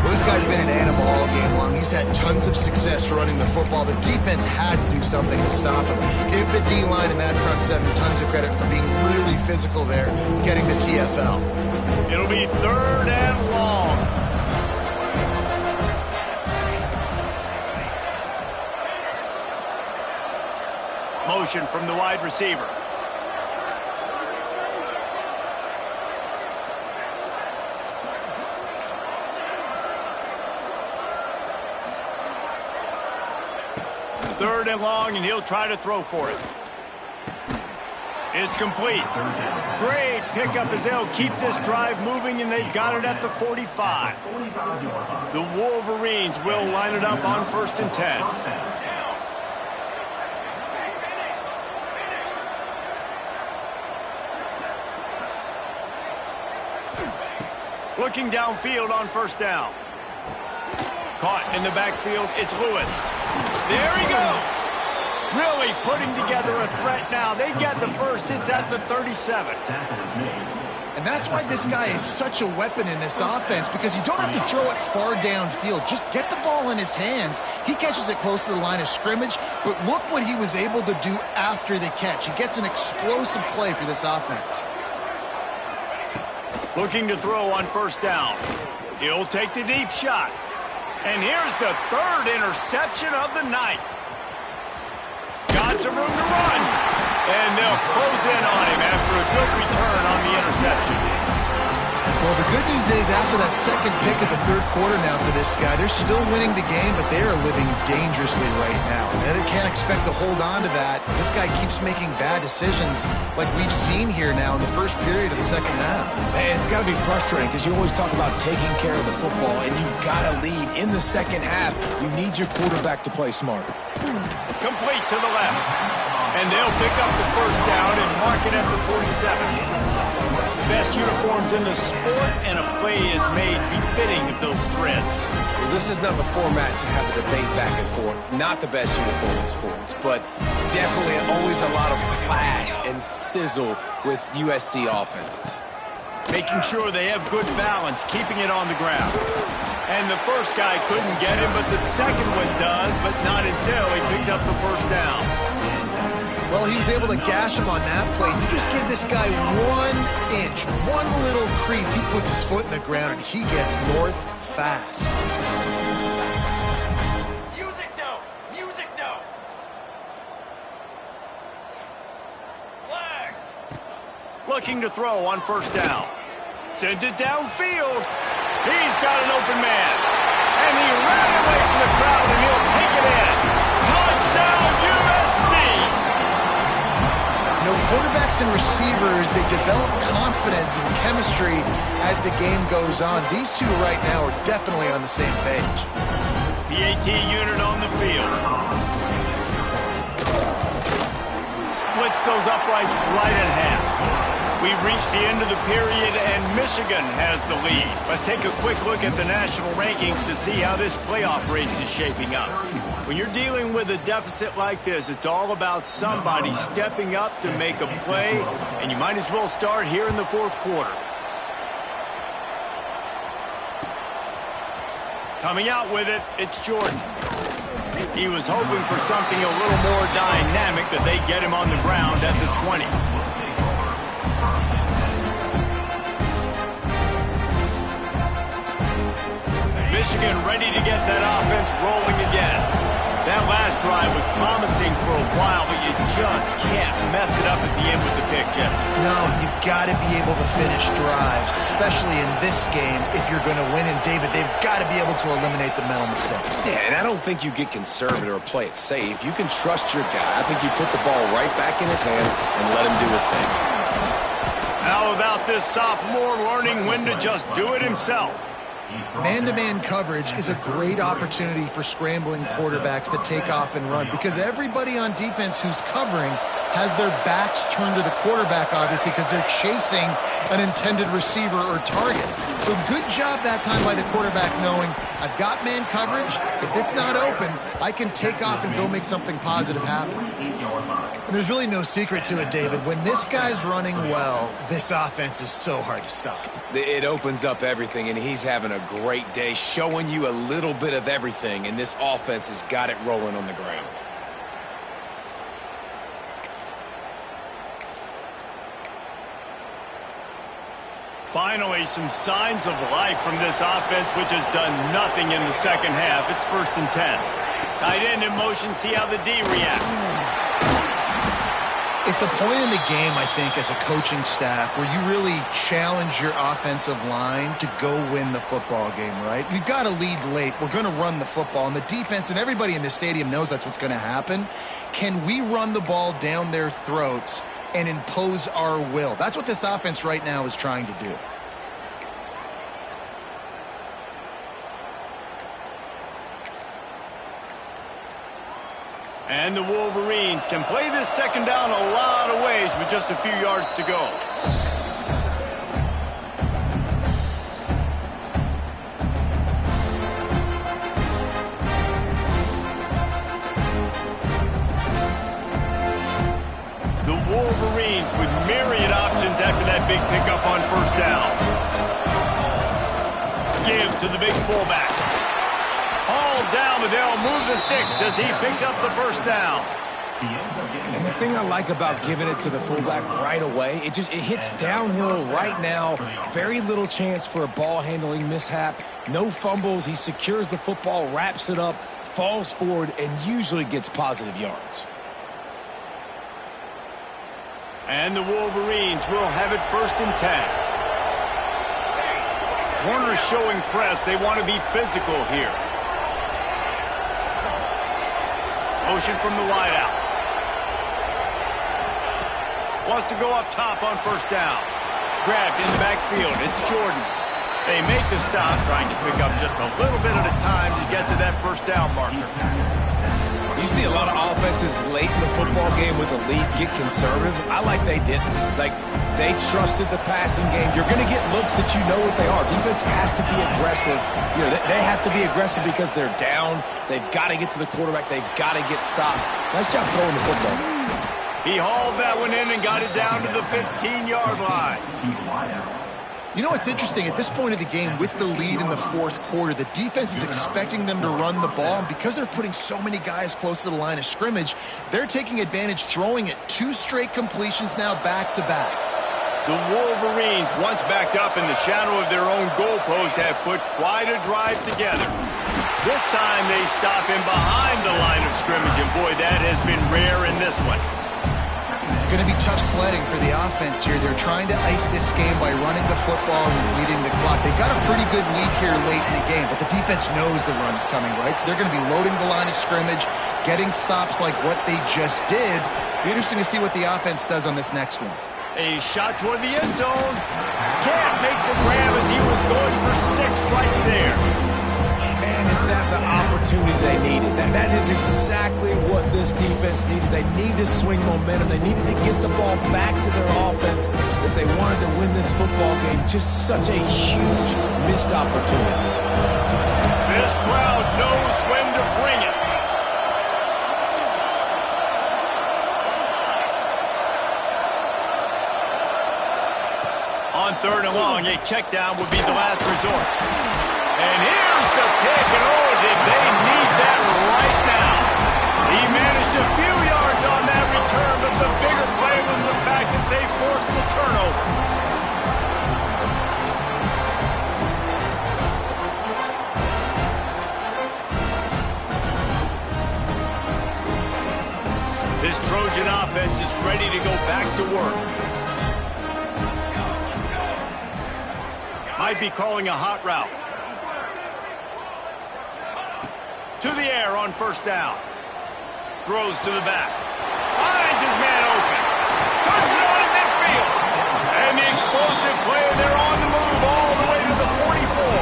[SPEAKER 2] Well, this guy's been an animal all game long. He's had tons of success running the football. The defense had to do something to stop him. Give the D-line and that front 7 tons of credit for being really physical there, getting the TFL.
[SPEAKER 1] It'll be 3rd and long. Motion from the wide receiver. Third and long, and he'll try to throw for it. It's complete. Great pickup as they'll keep this drive moving, and they've got it at the 45. The Wolverines will line it up on 1st and 10. Looking downfield on 1st down. Caught in the backfield, it's Lewis. There he goes. Really putting together a threat now. They get the first. It's at the 37.
[SPEAKER 2] And that's why this guy is such a weapon in this offense, because you don't have to throw it far downfield. Just get the ball in his hands. He catches it close to the line of scrimmage, but look what he was able to do after the catch. He gets an explosive play for this offense.
[SPEAKER 1] Looking to throw on first down. He'll take the deep shot. And here's the third interception of the night. Got some room to run. And they'll close in on him after a good return on the interception.
[SPEAKER 2] Well, the good news is after that second pick of the third quarter now for this guy, they're still winning the game, but they are living dangerously right now. And they can't expect to hold on to that. This guy keeps making bad decisions like we've seen here now in the first period of the second half.
[SPEAKER 3] Man, it's got to be frustrating because you always talk about taking care of the football, and you've got to lead in the second half. You need your quarterback to play smart.
[SPEAKER 1] Complete to the left. And they'll pick up the first down and mark it at the 47. Best uniforms in the sport, and a play is made befitting of those threads.
[SPEAKER 3] Well, this is not the format to have a debate back and forth. Not the best uniform in sports, but definitely always a lot of flash and sizzle with USC offenses.
[SPEAKER 1] Making sure they have good balance, keeping it on the ground. And the first guy couldn't get him, but the second one does, but not until he picks up the first down.
[SPEAKER 2] Well, he was able to gash him on that play. You just give this guy 1 inch, one little crease. He puts his foot in the ground, and he gets north fast.
[SPEAKER 5] Music no! Music no! Flag!
[SPEAKER 1] Looking to throw on first down. Sends it downfield. He's got an open man. And he ran away from the crowd, and he'll take it in. Touchdown, USC!
[SPEAKER 2] You know, quarterbacks and receivers, they develop confidence and chemistry as the game goes on. These two right now are definitely on the same page.
[SPEAKER 1] PAT unit on the field. Splits those uprights right in half. We've reached the end of the period, and Michigan has the lead. Let's take a quick look at the national rankings to see how this playoff race is shaping up. When you're dealing with a deficit like this, it's all about somebody stepping up to make a play, and you might as well start here in the fourth quarter. Coming out with it, it's Jordan. He was hoping for something a little more dynamic, but they get him on the ground at the 20. Michigan ready to get that offense rolling again. That last drive was promising for a while, but you just can't mess it up at the end with the pick, Jesse.
[SPEAKER 2] No, you've got to be able to finish drives, especially in this game if you're going to win. And, David, they've got to be able to eliminate the mental mistakes.
[SPEAKER 3] Yeah, and I don't think you get conservative or play it safe. You can trust your guy. I think you put the ball right back in his hands and let him do his thing.
[SPEAKER 1] How about this sophomore learning when to just do it himself?
[SPEAKER 2] Man-to-man coverage is a great opportunity for scrambling quarterbacks to take off and run because everybody on defense who's covering has their backs turned to the quarterback, obviously, because they're chasing an intended receiver or target. So good job that time by the quarterback knowing I've got man coverage. If it's not open, I can take off and go make something positive happen. And there's really no secret to it, David. When this guy's running well, this offense is so hard to stop.
[SPEAKER 3] It opens up everything, and he's having a great day, showing you a little bit of everything, and this offense has got it rolling on the ground.
[SPEAKER 1] Finally, some signs of life from this offense, which has done nothing in the second half. It's 1st and 10. Tight end in motion, see how the D reacts.
[SPEAKER 2] It's a point in the game, I think, as a coaching staff where you really challenge your offensive line to go win the football game, right? We've got to lead late. We're going to run the football, and the defense and everybody in the stadium knows that's what's going to happen. Can we run the ball down their throats and impose our will? That's what this offense right now is trying to do.
[SPEAKER 1] And the Wolverines can play this second down a lot of ways with just a few yards to go. The Wolverines with myriad options after that big pickup on first down. Give to the big fullback. Hauled down, but they'll move the sticks as he picks up the first down.
[SPEAKER 3] And the thing I like about giving it to the fullback right away, it hits downhill right now. Very little chance for a ball handling mishap. No fumbles. He secures the football, wraps it up, falls forward, and usually gets positive yards.
[SPEAKER 1] And the Wolverines will have it 1st and 10. Corners showing press. They want to be physical here. Motion from the wideout. Wants to go up top on 1st down. Grabbed in the backfield. It's Jordan. They make the stop, trying to pick up just a little bit at a time to get to that 1st down marker.
[SPEAKER 3] You see a lot of offenses late in the football game with a lead get conservative. I like they didn't. Like, they trusted the passing game. You're going to get looks that you know what they are. Defense has to be aggressive. You know, they have to be aggressive because they're down. They've got to get to the quarterback. They've got to get stops. Nice job throwing the football.
[SPEAKER 1] He hauled that one in and got it down to the 15-yard line.
[SPEAKER 2] You know what's interesting? At this point of the game, with the lead in the 4th quarter, the defense is expecting them to run the ball. And because they're putting so many guys close to the line of scrimmage, they're taking advantage, throwing it 2 straight completions now back-to-back.
[SPEAKER 1] The Wolverines, once backed up in the shadow of their own goalpost, have put quite a drive together. This time they stop him behind the line of scrimmage, and boy, that has been rare in this one.
[SPEAKER 2] It's going to be tough sledding for the offense here. They're trying to ice this game by running the football and leading the clock. They've got a pretty good lead here late in the game, but the defense knows the run's coming, right? So they're going to be loading the line of scrimmage, getting stops like what they just did. Be interesting to see what the offense does on this next one.
[SPEAKER 1] A shot toward the end zone. Can't make the grab as he was going for 6 right there.
[SPEAKER 3] Man, is that the opportunity they needed? That is exactly what this defense needed. They need to swing momentum. They needed to get the ball back to their offense if they wanted to win this football game. Just such a huge missed opportunity.
[SPEAKER 1] This crowd knows when to bring it. On 3rd and long, a check down would be the last resort. And here's the pick, and oh, did they need that right now. He managed a few yards on that return, but the bigger play was the fact that they forced the turnover. This Trojan offense is ready to go back to work. Might be calling a hot route. To the air on 1st down. Throws to the back. Finds his man open. Turns it on in midfield. And the explosive play, they're on the move all the way to the 44.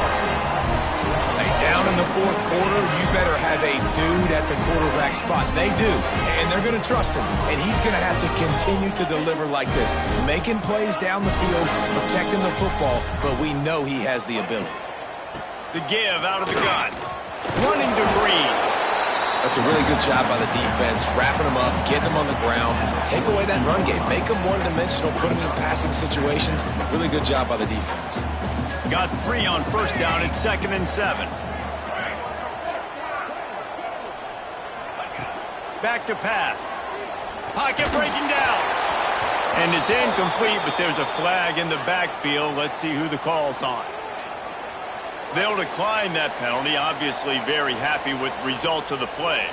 [SPEAKER 3] Hey, down in the 4th quarter, you better have a dude at the quarterback spot. They do, and they're going to trust him. And he's going to have to continue to deliver like this. Making plays down the field, protecting the football, but we know he has the ability.
[SPEAKER 1] The give out of the gun. Running to Green.
[SPEAKER 3] That's a really good job by the defense, wrapping them up, getting them on the ground. Take away that run game. Make them one-dimensional, put them in passing situations. Really good job by the defense.
[SPEAKER 1] Got 3 on 1st down at 2nd and 7. Back to pass. Pocket breaking down. And it's incomplete, but there's a flag in the backfield. Let's see who the call's on. They'll decline that penalty, obviously very happy with the results of the play.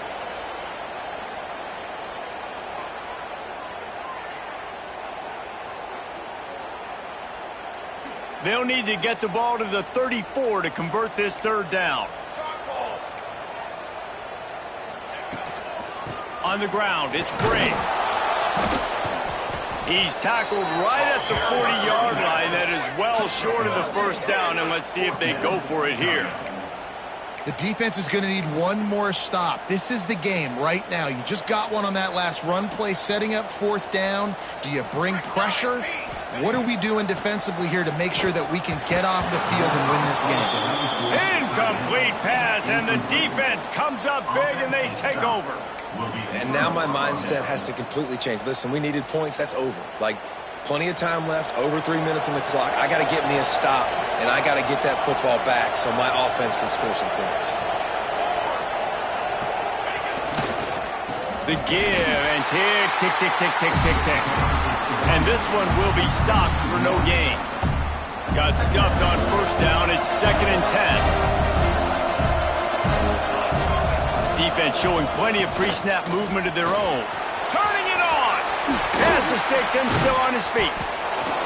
[SPEAKER 1] They'll need to get the ball to the 34 to convert this 3rd down. On the ground, it's Bray. He's tackled right at the 40-yard line. That is well short of the 1st down, and let's see if they go for it here.
[SPEAKER 2] The defense is going to need one more stop. This is the game right now. You just got one on that last run play, setting up 4th down. Do you bring pressure? What are we doing defensively here to make sure that we can get off the field and win this game?
[SPEAKER 1] Incomplete pass, and the defense comes up big, and they take over.
[SPEAKER 3] And now my mindset has to completely change. Listen, we needed points. That's over. Like, plenty of time left, over 3 minutes on the clock. I got to get me a stop, and I got to get that football back so my offense can score some points.
[SPEAKER 1] The give, and tick, tick, tick, tick, tick, tick, tick. And this one will be stopped for no gain. Got stuffed on first down. It's 2nd and 10. Defense showing plenty of pre-snap movement of their own. Turning it on. Past the sticks and still on his feet.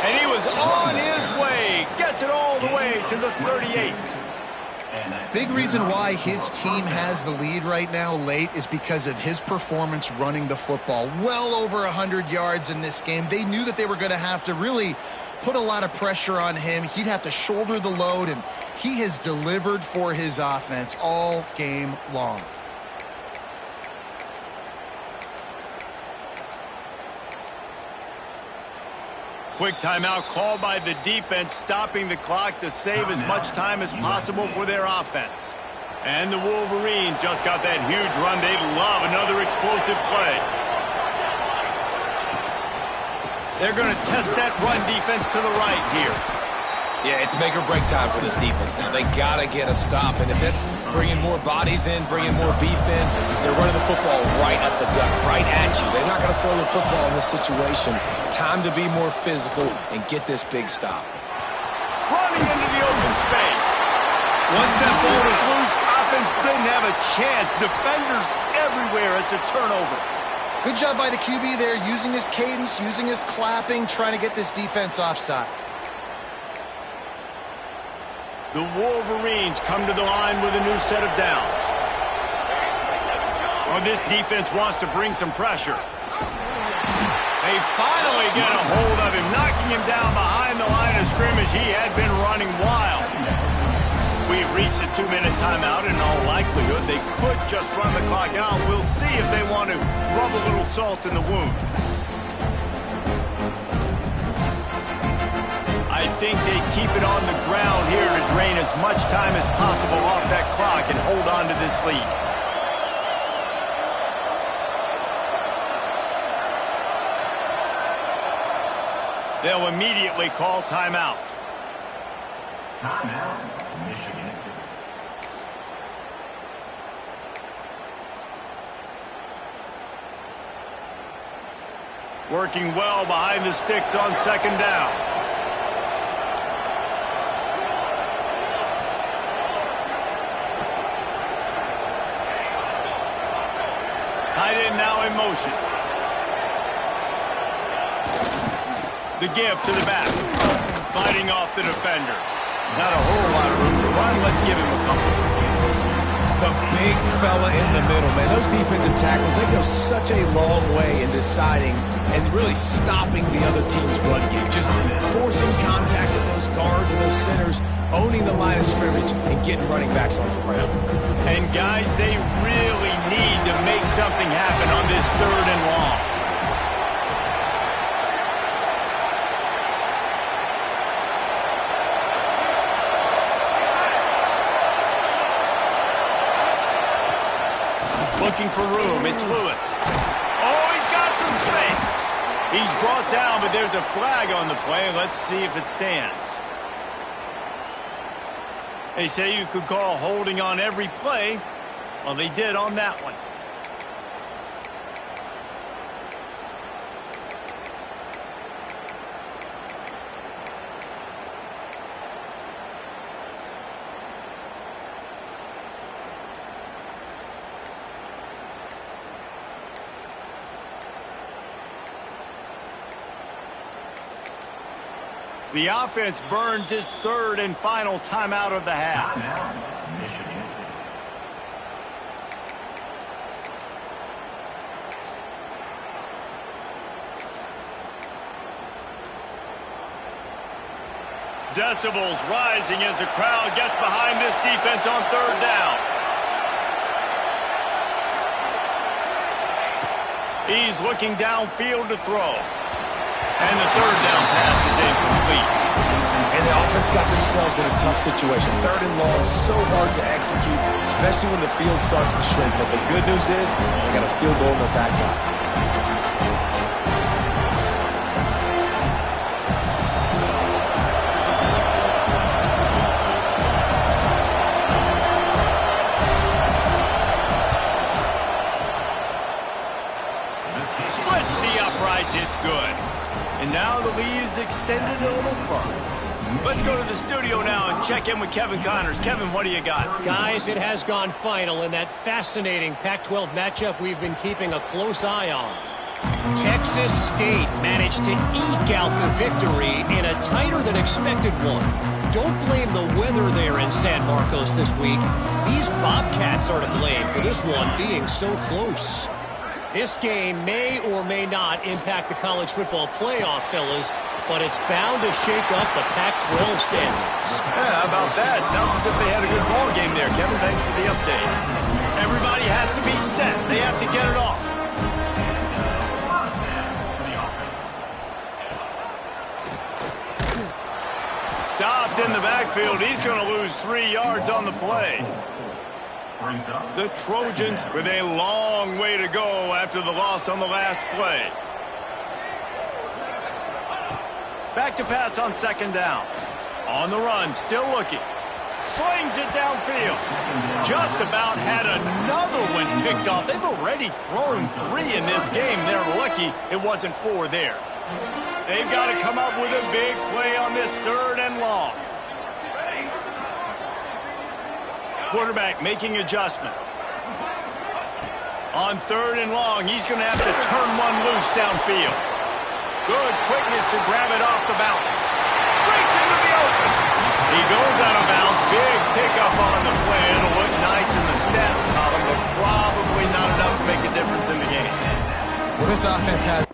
[SPEAKER 1] And he was on his way. Gets it all the way to the 38.
[SPEAKER 2] Big reason why his team has the lead right now late is because of his performance running the football. Well over 100 yards in this game. They knew that they were going to have to really put a lot of pressure on him. He'd have to shoulder the load, and he has delivered for his offense all game long.
[SPEAKER 1] Quick timeout called by the defense, stopping the clock to save as much time as possible for their offense. And the Wolverines just got that huge run. They'd love another explosive play. They're going to test that run defense to the right here.
[SPEAKER 3] Yeah, it's make or break time for this defense now. They got to get a stop, and if it's bringing more bodies in, bringing more beef in, they're running the football right up the gut, right at you. They're not going to throw the football in this situation. Time to be more physical and get this big stop.
[SPEAKER 1] Running into the open space. Once that ball was loose, offense didn't have a chance. Defenders everywhere. It's a turnover.
[SPEAKER 2] Good job by the QB there, using his cadence, using his clapping, trying to get this defense offside.
[SPEAKER 1] The Wolverines come to the line with a new set of downs. Oh, this defense wants to bring some pressure. They finally get a hold of him, knocking him down behind the line of scrimmage. He had been running wild. We've reached a 2-minute timeout. In all likelihood, they could just run the clock out. We'll see if they want to rub a little salt in the wound. I think they keep it on the ground here to drain as much time as possible off that clock and hold on to this lead. They'll immediately call timeout.
[SPEAKER 5] Timeout, Michigan.
[SPEAKER 1] Working well behind the sticks on 2nd down. Tight end now in motion. The give to the back. Fighting off the defender. Not a whole lot of room to run. Let's give him a couple.
[SPEAKER 3] The big fella in the middle, man. Those defensive tackles, they go such a long way in deciding and really stopping the other team's run game. Just forcing contact with those guards and those centers, owning the line of scrimmage, and getting running backs on the ground.
[SPEAKER 1] And guys, they really need to make something happen on this 3rd and long. Looking for room, it's Lewis. Oh, he's got some space. He's brought down, but there's a flag on the play. Let's see if it stands. They say you could call holding on every play. Well, they did on that one. The offense burns its 3rd and final timeout of the half.
[SPEAKER 5] Timeout, Michigan.
[SPEAKER 1] Decibels rising as the crowd gets behind this defense on 3rd down. He's looking downfield to throw. And the 3rd down pass is incomplete.
[SPEAKER 3] And the offense got themselves in a tough situation. 3rd and long, so hard to execute, especially when the field starts to shrink. But the good news is they got a field goal in their back pocket.
[SPEAKER 1] now the lead is extended a little further. Let's go to the studio now and check in with Kevin Connors. Kevin, what do you got?
[SPEAKER 4] Guys, it has gone final in that fascinating Pac-12 matchup we've been keeping a close eye on. Texas State managed to eke out the victory in a tighter-than-expected one. Don't blame the weather there in San Marcos this week. These Bobcats are to blame for this one being so close. This game may or may not impact the college football playoff, fellas, but it's bound to shake up the Pac-12 standings.
[SPEAKER 1] Yeah, how about that? Sounds as if they had a good ball game there. Kevin, thanks for the update. Everybody has to be set. They have to get it off. Stopped in the backfield. He's going to lose 3 yards on the play. The Trojans with a long way to go after the loss on the last play. Back to pass on second down. On the run, still looking. Slings it downfield. Just about had another one picked off. They've already thrown 3 in this game. They're lucky it wasn't 4 there. They've got to come up with a big play on this 3rd and long. Quarterback making adjustments. On 3rd and long, he's going to have to turn one loose downfield. Good quickness to grab it off the bounce. Breaks into the open. He goes out of bounds. Big pickup on the play. It'll look nice in the stats column, but probably not enough to make a difference in the game.
[SPEAKER 2] Well, this offense has...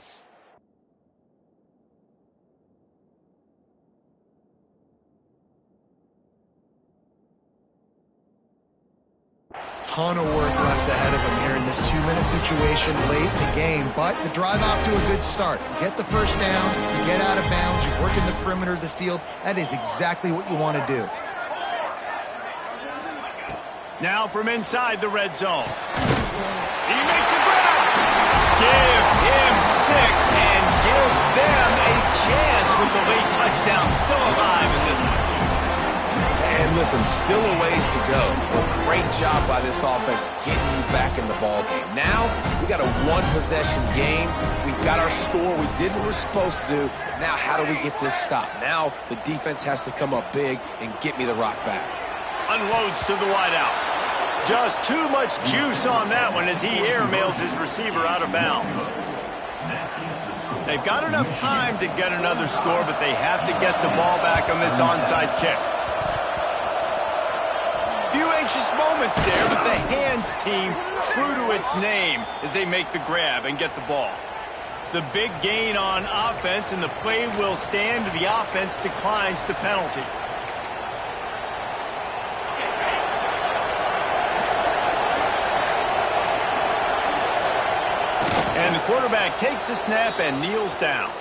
[SPEAKER 2] ton of work left ahead of him here in this 2-minute situation late in the game, but the drive off to a good start. You get the first down, you get out of bounds, you work in the perimeter of the field. That is exactly what you want to do.
[SPEAKER 1] Now from inside the red zone. He makes a grab. Give him 6 and give them a chance with the late touchdown. Still alive in this one.
[SPEAKER 3] And listen, still a ways to go. But great job by this offense getting you back in the ball game. Now, we got a 1-possession game. We got our score. We did what we're supposed to do. Now, how do we get this stopped? Now, the defense has to come up big and get me the rock back.
[SPEAKER 1] Unloads to the wideout. Just too much juice on that one as he airmails his receiver out of bounds. They've got enough time to get another score, but they have to get the ball back on this onside kick. Few anxious moments there, but the hands team true to its name as they make the grab and get the ball. The big gain on offense, and the play will stand. The offense declines the penalty. And the quarterback takes the snap and kneels down.